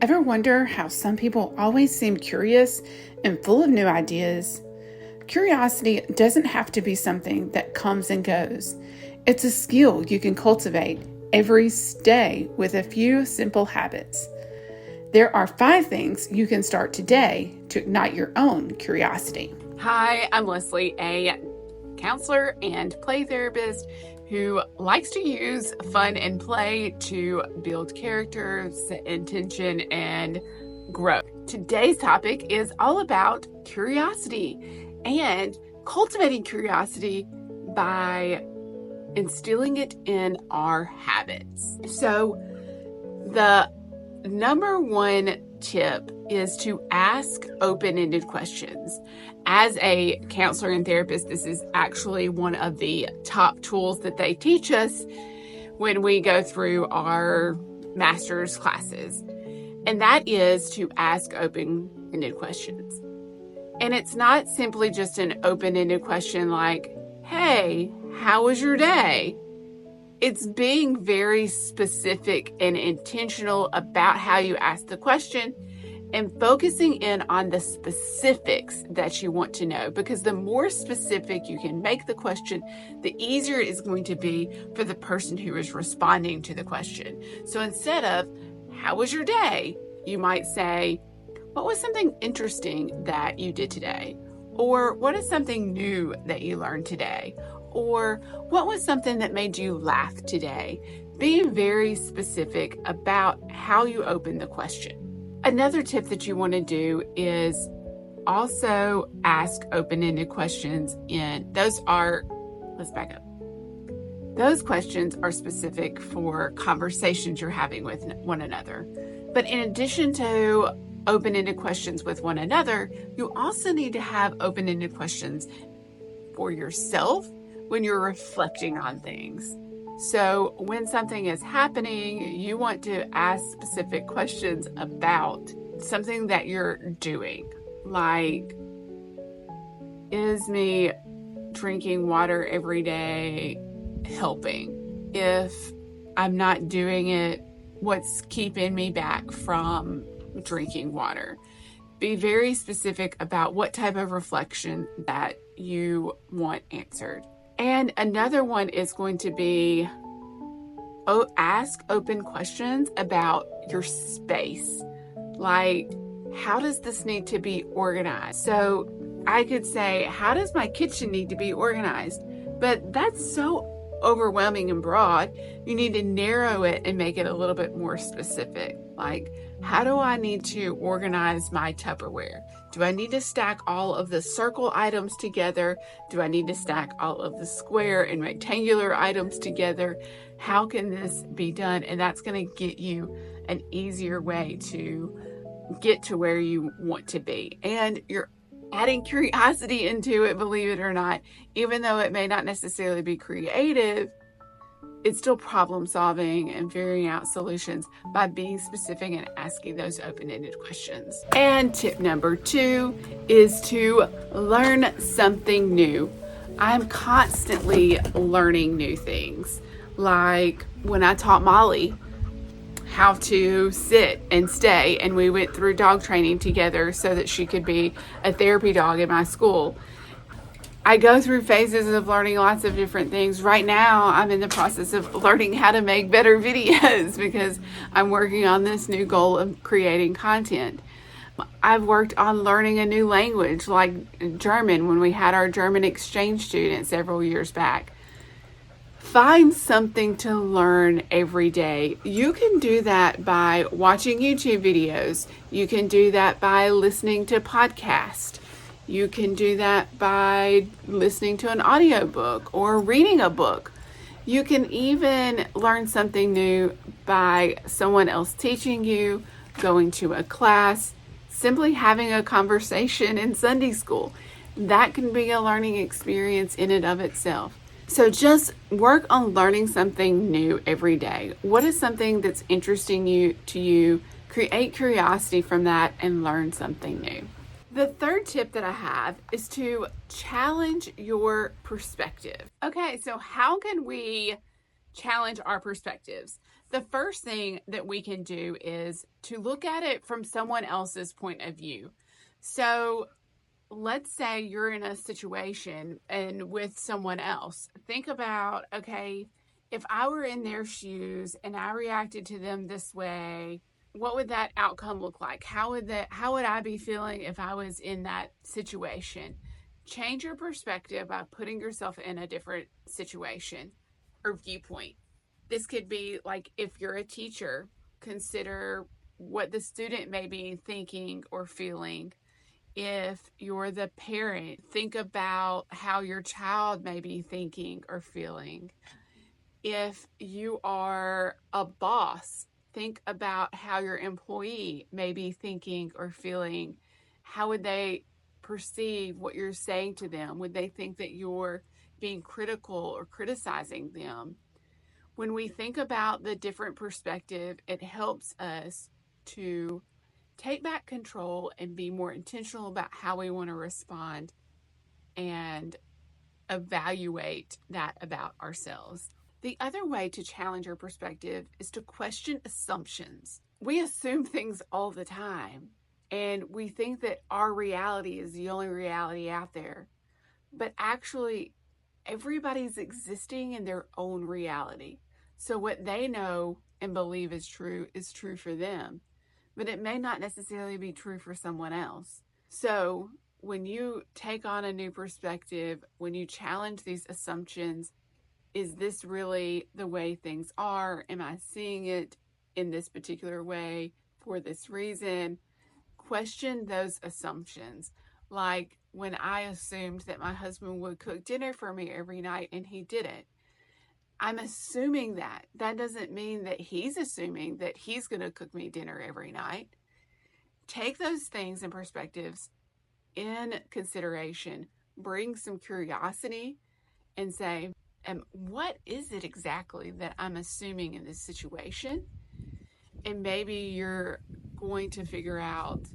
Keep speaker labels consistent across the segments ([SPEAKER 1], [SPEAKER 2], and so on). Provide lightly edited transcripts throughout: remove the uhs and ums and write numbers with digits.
[SPEAKER 1] Ever wonder how some people always seem curious and full of new ideas? Curiosity doesn't have to be something that comes and goes. It's a skill you can cultivate every day with a few simple habits. There are 5 things you can start today to ignite your own curiosity.
[SPEAKER 2] Hi, I'm Leslie, a counselor and play therapist who likes to use fun and play to build character, set intention, and growth. Today's topic is all about curiosity and cultivating curiosity by instilling it in our habits. So the number one tip is to ask open-ended questions. As a counselor and therapist, this is actually one of the top tools that they teach us when we go through our master's classes. And that is to ask open-ended questions. And it's not simply just an open-ended question like, hey, how was your day? It's being very specific and intentional about how you ask the question and focusing in on the specifics that you want to know, because the more specific you can make the question, the easier it is going to be for the person who is responding to the question. So instead of, how was your day? You might say, what was something interesting that you did today? Or what is something new that you learned today? Or what was something that made you laugh today? Being very specific about how you open the question. Another tip that you want to do is also ask open-ended questions let's back up. Those questions are specific for conversations you're having with one another. But in addition to open-ended questions with one another, you also need to have open-ended questions for yourself when you're reflecting on things. So when something is happening, you want to ask specific questions about something that you're doing. Like, is me drinking water every day helping? If I'm not doing it, what's keeping me back from drinking water? Be very specific about what type of reflection that you want answered. And another one is going to be ask open questions about your space. Like, how does this need to be organized? So I could say, how does my kitchen need to be organized? But that's so overwhelming and broad. You need to narrow it and make it a little bit more specific. Like, how do I need to organize my Tupperware? Do I need to stack all of the circle items together? Do I need to stack all of the square and rectangular items together? How can this be done? And that's going to get you an easier way to get to where you want to be. And you're adding curiosity into it, believe it or not. Even though it may not necessarily be creative, it's still problem solving and figuring out solutions by being specific and asking those open-ended questions. And tip number 2 is to learn something new. I'm constantly learning new things. Like when I taught Molly how to sit and stay, and we went through dog training together so that she could be a therapy dog in my school. I go through phases of learning lots of different things. Right now, I'm in the process of learning how to make better videos because I'm working on this new goal of creating content. I've worked on learning a new language like German when we had our German exchange student several years back. Find something to learn every day. You can do that by watching YouTube videos. You can do that by listening to podcasts. You can do that by listening to an audiobook or reading a book. You can even learn something new by someone else teaching you, going to a class, simply having a conversation in Sunday school. That can be a learning experience in and of itself. So just work on learning something new every day. What is something that's interesting to you? Create curiosity from that and learn something new. The third tip that I have is to challenge your perspective. Okay, so how can we challenge our perspectives? The first thing that we can do is to look at it from someone else's point of view. So let's say you're in a situation and with someone else. Think about, okay, if I were in their shoes and I reacted to them this way, what would that outcome look like? How would I be feeling if I was in that situation? Change your perspective by putting yourself in a different situation or viewpoint. This could be like if you're a teacher, consider what the student may be thinking or feeling. If you're the parent, think about how your child may be thinking or feeling. If you are a boss, think about how your employee may be thinking or feeling. How would they perceive what you're saying to them? Would they think that you're being critical or criticizing them? When we think about the different perspective, it helps us to take back control and be more intentional about how we want to respond and evaluate that about ourselves. The other way to challenge our perspective is to question assumptions. We assume things all the time, and we think that our reality is the only reality out there. But actually, everybody's existing in their own reality. So what they know and believe is true for them, but it may not necessarily be true for someone else. So when you take on a new perspective, when you challenge these assumptions, is this really the way things are? Am I seeing it in this particular way for this reason? Question those assumptions. Like when I assumed that my husband would cook dinner for me every night and he didn't. I'm assuming that. That doesn't mean that he's assuming that he's going to cook me dinner every night. Take those things and perspectives in consideration. Bring some curiosity and say, what is it exactly that I'm assuming in this situation? And maybe you're going to figure out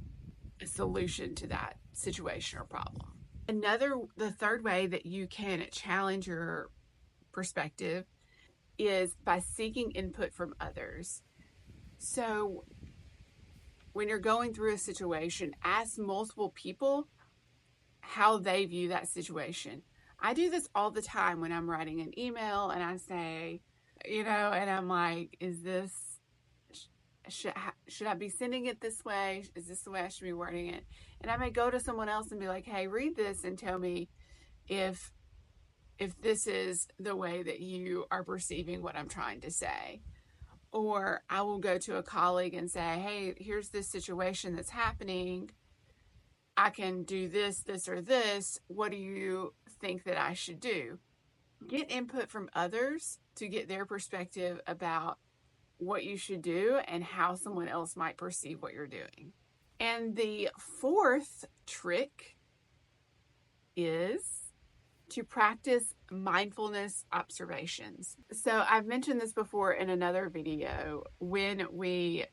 [SPEAKER 2] a solution to that situation or problem. The third way that you can challenge your perspective is by seeking input from others. So when you're going through a situation, ask multiple people how they view that situation. I do this all the time when I'm writing an email and I say, and I'm like, is this, should I be sending it this way? Is this the way I should be wording it? And I may go to someone else and be like, hey, read this and tell me if this is the way that you are perceiving what I'm trying to say. Or I will go to a colleague and say, hey, here's this situation that's happening. I can do this, this, or this. What do you think that I should do? Get input from others to get their perspective about what you should do and how someone else might perceive what you're doing. And the fourth trick is to practice mindfulness observations. So I've mentioned this before in another video, when we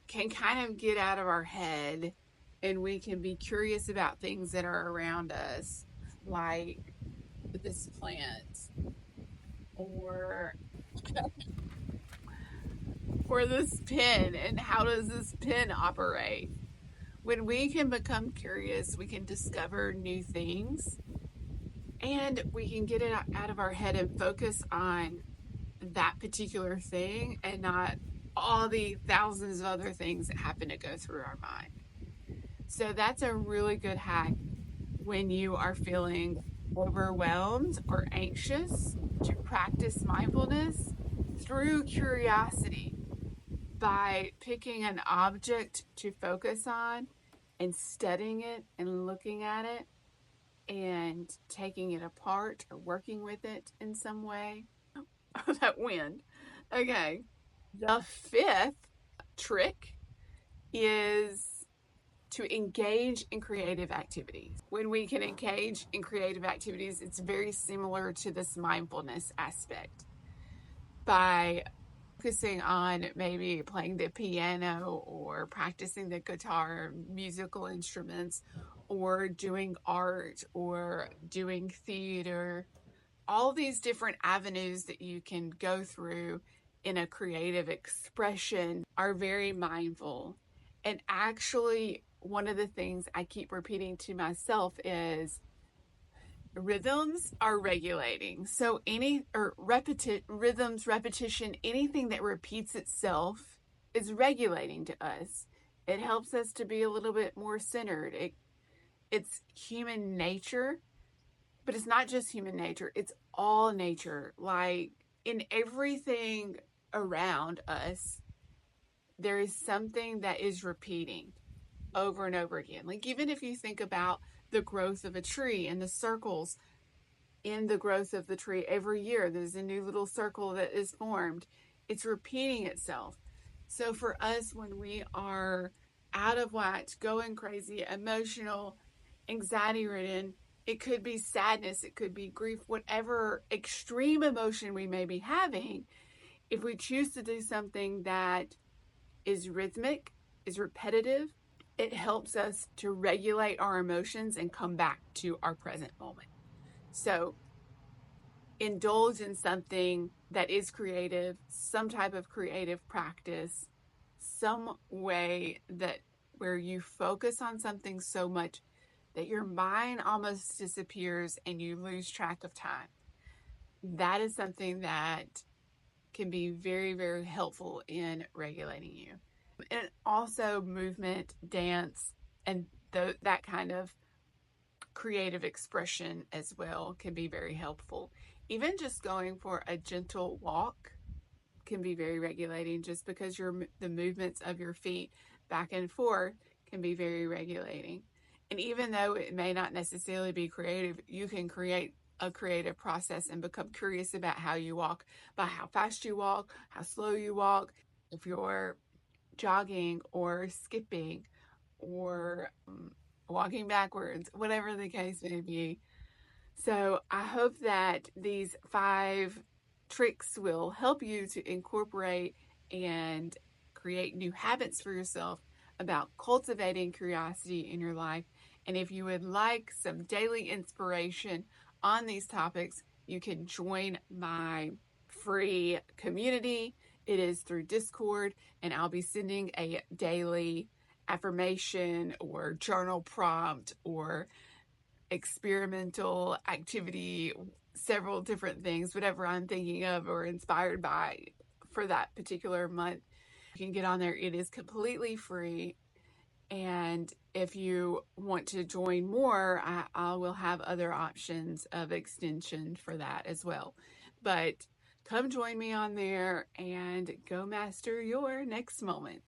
[SPEAKER 2] can kind of get out of our head and we can be curious about things that are around us, like this plant or this pen, and how does this pen operate? When we can become curious, we can discover new things, and we can get it out of our head and focus on that particular thing and not all the thousands of other things that happen to go through our mind. So that's a really good hack when you are feeling overwhelmed or anxious, to practice mindfulness through curiosity by picking an object to focus on and studying it and looking at it and taking it apart or working with it in some way. Oh, that wind. Okay. The fifth trick is to engage in creative activities. When we can engage in creative activities, it's very similar to this mindfulness aspect. By focusing on maybe playing the piano or practicing the guitar, musical instruments, or doing art or doing theater, all these different avenues that you can go through in a creative expression are very mindful. And actually, one of the things I keep repeating to myself is rhythms are regulating. So rhythms, repetition, anything that repeats itself is regulating to us. It helps us to be a little bit more centered. It's human nature, but it's not just human nature, it's all nature. Like in everything around us, there is something that is repeating over and over again. Like even if you think about the growth of a tree and the circles in the growth of the tree, every year there's a new little circle that is formed. It's repeating itself. So for us, when we are out of whack, going crazy, emotional, anxiety ridden, it could be sadness, it could be grief, whatever extreme emotion we may be having. If we choose to do something that is rhythmic, is repetitive, it helps us to regulate our emotions and come back to our present moment. So indulge in something that is creative, some type of creative practice, some way that where you focus on something so much that your mind almost disappears and you lose track of time. That is something that can be very, very helpful in regulating you. And also movement, dance, and that kind of creative expression as well can be very helpful. Even just going for a gentle walk can be very regulating, just because the movements of your feet back and forth can be very regulating. And even though it may not necessarily be creative, you can create a creative process and become curious about how you walk by how fast you walk, how slow you walk, if you're jogging or skipping or walking backwards, whatever the case may be. So I hope that these 5 tricks will help you to incorporate and create new habits for yourself about cultivating curiosity in your life. And if you would like some daily inspiration on these topics, you can join my free community. It is through Discord, and I'll be sending a daily affirmation or journal prompt or experimental activity, several different things, whatever I'm thinking of or inspired by for that particular month. You can get on there. It is completely free. And if you want to join more, I will have other options of extension for that as well. But come join me on there and go master your next moment.